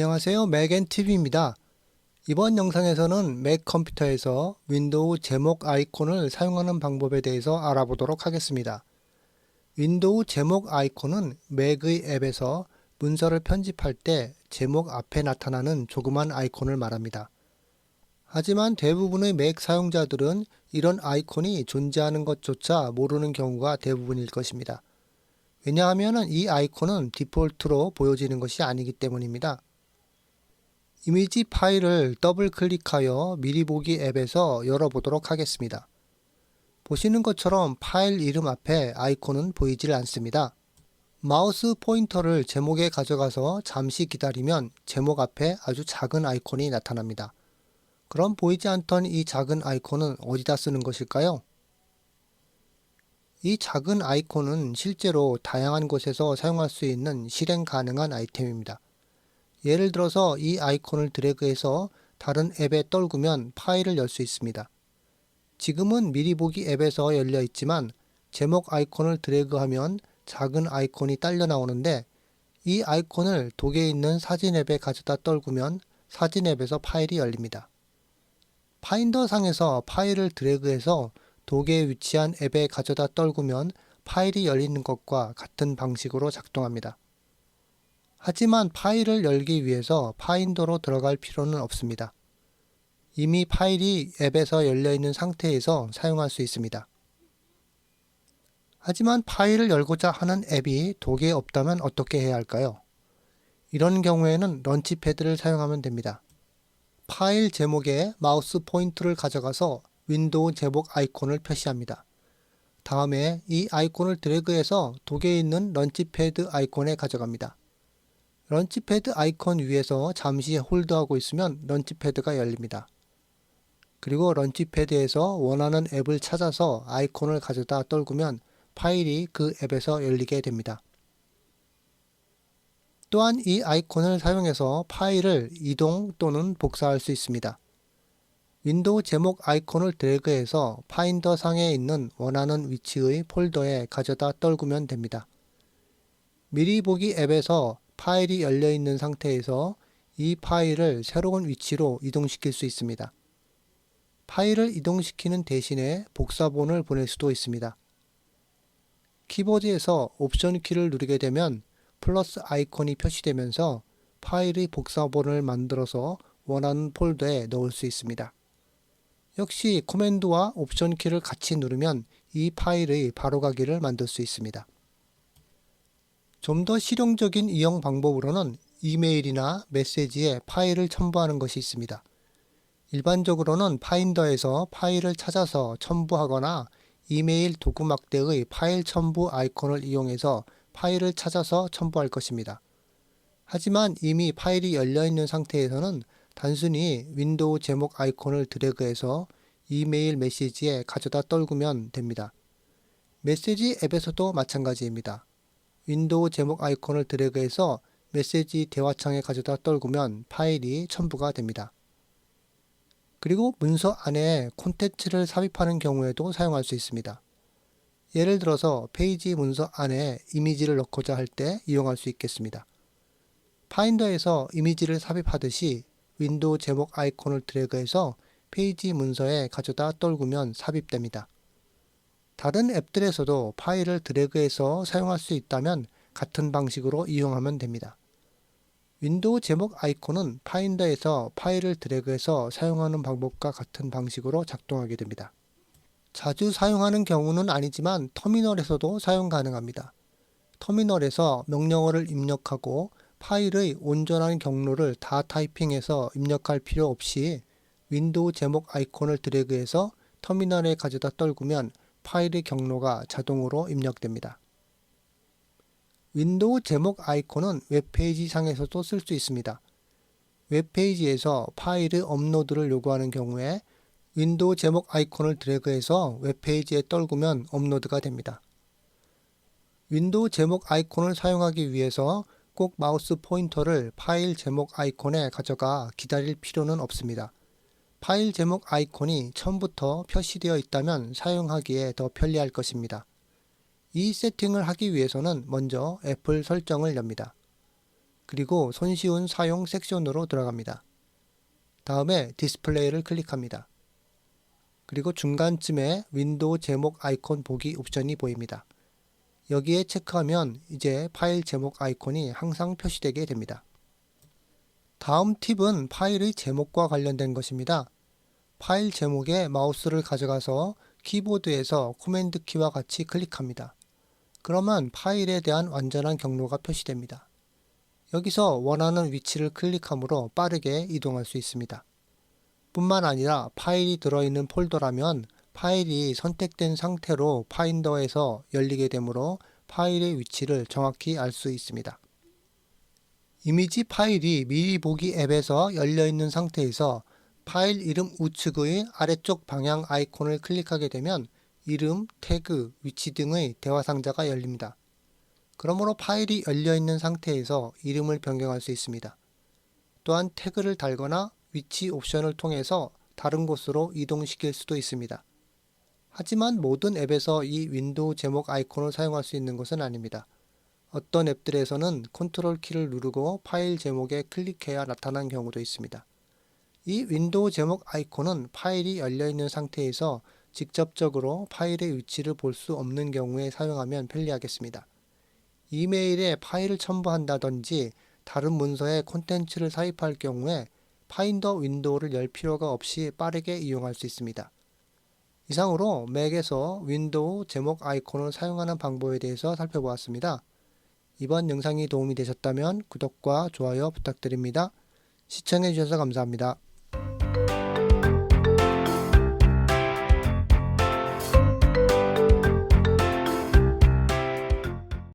안녕하세요. 맥앤TV입니다. 이번 영상에서는 맥 컴퓨터에서 윈도우 제목 아이콘을 사용하는 방법에 대해서 알아보도록 하겠습니다. 윈도우 제목 아이콘은 맥의 앱에서 문서를 편집할 때 제목 앞에 나타나는 조그만 아이콘을 말합니다. 하지만 대부분의 맥 사용자들은 이런 아이콘이 존재하는 것조차 모르는 경우가 대부분일 것입니다. 왜냐하면 이 아이콘은 디폴트로 보여지는 것이 아니기 때문입니다. 이미지 파일을 더블 클릭하여 미리 보기 앱에서 열어보도록 하겠습니다. 보시는 것처럼 파일 이름 앞에 아이콘은 보이질 않습니다. 마우스 포인터를 제목에 가져가서 잠시 기다리면 제목 앞에 아주 작은 아이콘이 나타납니다. 그럼 보이지 않던 이 작은 아이콘은 어디다 쓰는 것일까요? 이 작은 아이콘은 실제로 다양한 곳에서 사용할 수 있는 실행 가능한 아이템입니다. 예를 들어서 이 아이콘을 드래그해서 다른 앱에 떨구면 파일을 열 수 있습니다. 지금은 미리 보기 앱에서 열려 있지만 제목 아이콘을 드래그하면 작은 아이콘이 딸려 나오는데 이 아이콘을 독에 있는 사진 앱에 가져다 떨구면 사진 앱에서 파일이 열립니다. 파인더 상에서 파일을 드래그해서 독에 위치한 앱에 가져다 떨구면 파일이 열리는 것과 같은 방식으로 작동합니다. 하지만 파일을 열기 위해서 파인더로 들어갈 필요는 없습니다. 이미 파일이 앱에서 열려 있는 상태에서 사용할 수 있습니다. 하지만 파일을 열고자 하는 앱이 독에 없다면 어떻게 해야 할까요? 이런 경우에는 런치패드를 사용하면 됩니다. 파일 제목에 마우스 포인터를 가져가서 윈도우 제목 아이콘을 표시합니다. 다음에 이 아이콘을 드래그해서 독에 있는 런치패드 아이콘에 가져갑니다. 런치패드 아이콘 위에서 잠시 홀드하고 있으면 런치패드가 열립니다. 그리고 런치패드에서 원하는 앱을 찾아서 아이콘을 가져다 떨구면 파일이 그 앱에서 열리게 됩니다. 또한 이 아이콘을 사용해서 파일을 이동 또는 복사할 수 있습니다. 윈도우 제목 아이콘을 드래그해서 파인더 상에 있는 원하는 위치의 폴더에 가져다 떨구면 됩니다. 미리 보기 앱에서 파일이 열려 있는 상태에서 이 파일을 새로운 위치로 이동시킬 수 있습니다. 파일을 이동시키는 대신에 복사본을 보낼 수도 있습니다. 키보드에서 옵션 키를 누르게 되면 플러스 아이콘이 표시되면서 파일의 복사본을 만들어서 원하는 폴더에 넣을 수 있습니다. 역시 코맨드와 옵션 키를 같이 누르면 이 파일의 바로가기를 만들 수 있습니다. 좀 더 실용적인 이용 방법으로는 이메일이나 메시지에 파일을 첨부하는 것이 있습니다. 일반적으로는 파인더에서 파일을 찾아서 첨부하거나 이메일 도구막대의 파일 첨부 아이콘을 이용해서 파일을 찾아서 첨부할 것입니다. 하지만 이미 파일이 열려 있는 상태에서는 단순히 윈도우 제목 아이콘을 드래그해서 이메일 메시지에 가져다 떨구면 됩니다. 메시지 앱에서도 마찬가지입니다. 윈도우 제목 아이콘을 드래그해서 메시지 대화창에 가져다 떨구면 파일이 첨부가 됩니다. 그리고 문서 안에 콘텐츠를 삽입하는 경우에도 사용할 수 있습니다. 예를 들어서 페이지 문서 안에 이미지를 넣고자 할 때 이용할 수 있겠습니다. 파인더에서 이미지를 삽입하듯이 윈도우 제목 아이콘을 드래그해서 페이지 문서에 가져다 떨구면 삽입됩니다. 다른 앱들에서도 파일을 드래그해서 사용할 수 있다면 같은 방식으로 이용하면 됩니다. 윈도우 제목 아이콘은 파인더에서 파일을 드래그해서 사용하는 방법과 같은 방식으로 작동하게 됩니다. 자주 사용하는 경우는 아니지만 터미널에서도 사용 가능합니다. 터미널에서 명령어를 입력하고 파일의 온전한 경로를 다 타이핑해서 입력할 필요 없이 윈도우 제목 아이콘을 드래그해서 터미널에 가져다 떨구면 파일의 경로가 자동으로 입력됩니다. 윈도우 제목 아이콘은 웹페이지 상에서도 쓸 수 있습니다. 웹페이지에서 파일의 업로드를 요구하는 경우에 윈도우 제목 아이콘을 드래그해서 웹페이지에 떨구면 업로드가 됩니다. 윈도우 제목 아이콘을 사용하기 위해서 꼭 마우스 포인터를 파일 제목 아이콘에 가져가 기다릴 필요는 없습니다. 파일 제목 아이콘이 처음부터 표시되어 있다면 사용하기에 더 편리할 것입니다. 이 세팅을 하기 위해서는 먼저 애플 설정을 엽니다. 그리고 손쉬운 사용 섹션으로 들어갑니다. 다음에 디스플레이를 클릭합니다. 그리고 중간쯤에 윈도우 제목 아이콘 보기 옵션이 보입니다. 여기에 체크하면 이제 파일 제목 아이콘이 항상 표시되게 됩니다. 다음 팁은 파일의 제목과 관련된 것입니다. 파일 제목에 마우스를 가져가서 키보드에서 코맨드 키와 같이 클릭합니다. 그러면 파일에 대한 완전한 경로가 표시됩니다. 여기서 원하는 위치를 클릭함으로 빠르게 이동할 수 있습니다. 뿐만 아니라 파일이 들어있는 폴더라면 파일이 선택된 상태로 파인더에서 열리게 되므로 파일의 위치를 정확히 알 수 있습니다. 이미지 파일이 미리 보기 앱에서 열려있는 상태에서 파일 이름 우측의 아래쪽 방향 아이콘을 클릭하게 되면 이름, 태그, 위치 등의 대화 상자가 열립니다. 그러므로 파일이 열려있는 상태에서 이름을 변경할 수 있습니다. 또한 태그를 달거나 위치 옵션을 통해서 다른 곳으로 이동시킬 수도 있습니다. 하지만 모든 앱에서 이 윈도우 제목 아이콘을 사용할 수 있는 것은 아닙니다. 어떤 앱들에서는 컨트롤 키를 누르고 파일 제목에 클릭해야 나타난 경우도 있습니다. 이 윈도우 제목 아이콘은 파일이 열려있는 상태에서 직접적으로 파일의 위치를 볼 수 없는 경우에 사용하면 편리하겠습니다. 이메일에 파일을 첨부한다든지 다른 문서에 콘텐츠를 삽입할 경우에 파인더 윈도우를 열 필요가 없이 빠르게 이용할 수 있습니다. 이상으로 맥에서 윈도우 제목 아이콘을 사용하는 방법에 대해서 살펴보았습니다. 이번 영상이 도움이 되셨다면 구독과 좋아요 부탁드립니다. 시청해 주셔서 감사합니다.